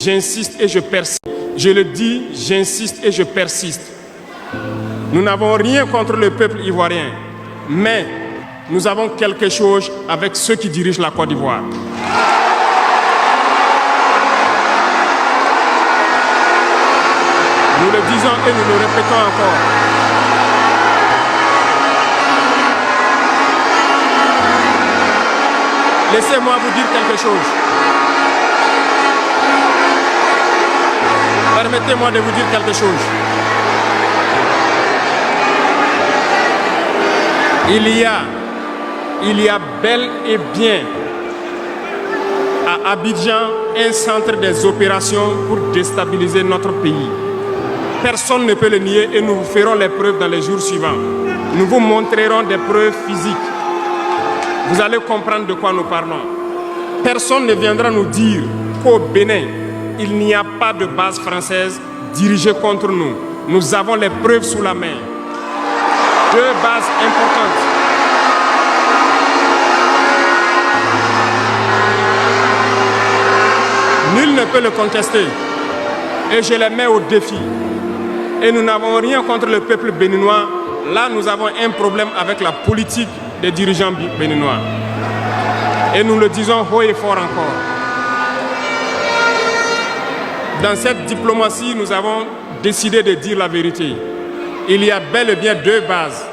J'insiste et je persiste. Je le dis, j'insiste et je persiste. Nous n'avons rien contre le peuple ivoirien, mais nous avons quelque chose avec ceux qui dirigent la Côte d'Ivoire. Nous le disons et nous le répétons encore. Laissez-moi vous dire quelque chose. Permettez-moi de vous dire quelque chose. Il y a bel et bien à Abidjan un centre des opérations pour déstabiliser notre pays. Personne ne peut le nier et nous vous ferons les preuves dans les jours suivants. Nous vous montrerons des preuves physiques. Vous allez comprendre de quoi nous parlons. Personne ne viendra nous dire qu'au Bénin, il n'y a pas de base française dirigée contre nous. Nous avons les preuves sous la main. 2 bases importantes. Nul ne peut le contester. Et je les mets au défi. Et nous n'avons rien contre le peuple béninois. Là, nous avons un problème avec la politique des dirigeants béninois. Et nous le disons haut et fort encore. Dans cette diplomatie, nous avons décidé de dire la vérité. Il y a bel et bien 2 bases.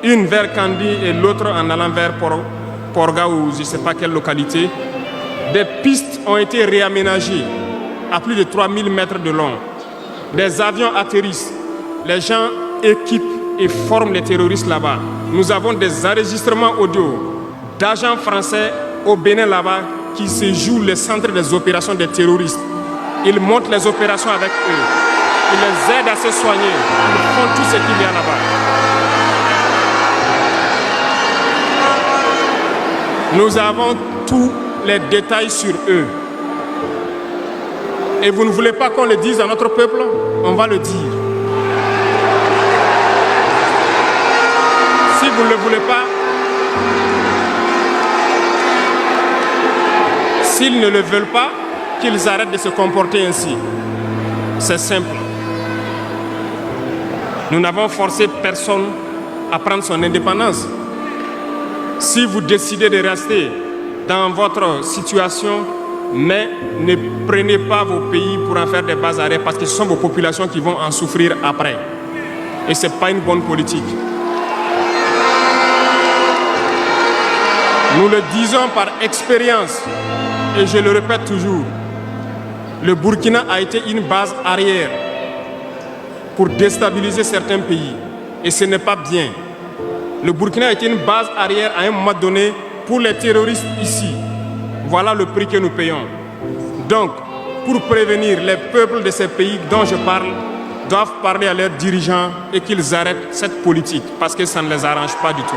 Une vers Kandi et l'autre en allant vers Porga ou je ne sais pas quelle localité. Des pistes ont été réaménagées à plus de 3000 mètres de long. Des avions atterrissent. Les gens équipent et forment les terroristes là-bas. Nous avons des enregistrements audio d'agents français au Bénin là-bas qui se jouent le centre des opérations des terroristes. Ils montent les opérations avec eux. Ils les aident à se soigner. Ils font tout ce qu'il y a là-bas. Nous avons tous les détails sur eux. Et vous ne voulez pas qu'on le dise à notre peuple? On va le dire. Si vous ne le voulez pas, s'ils ne le veulent pas, qu'ils arrêtent de se comporter ainsi. C'est simple. Nous n'avons forcé personne à prendre son indépendance. Si vous décidez de rester dans votre situation, mais ne prenez pas vos pays pour en faire des bases arrêts parce que ce sont vos populations qui vont en souffrir après. Et ce n'est pas une bonne politique. Nous le disons par expérience et je le répète toujours. Le Burkina a été une base arrière pour déstabiliser certains pays. Et ce n'est pas bien. Le Burkina a été une base arrière à un moment donné pour les terroristes ici. Voilà le prix que nous payons. Donc, pour prévenir les peuples de ces pays dont je parle, doivent parler à leurs dirigeants et qu'ils arrêtent cette politique parce que ça ne les arrange pas du tout.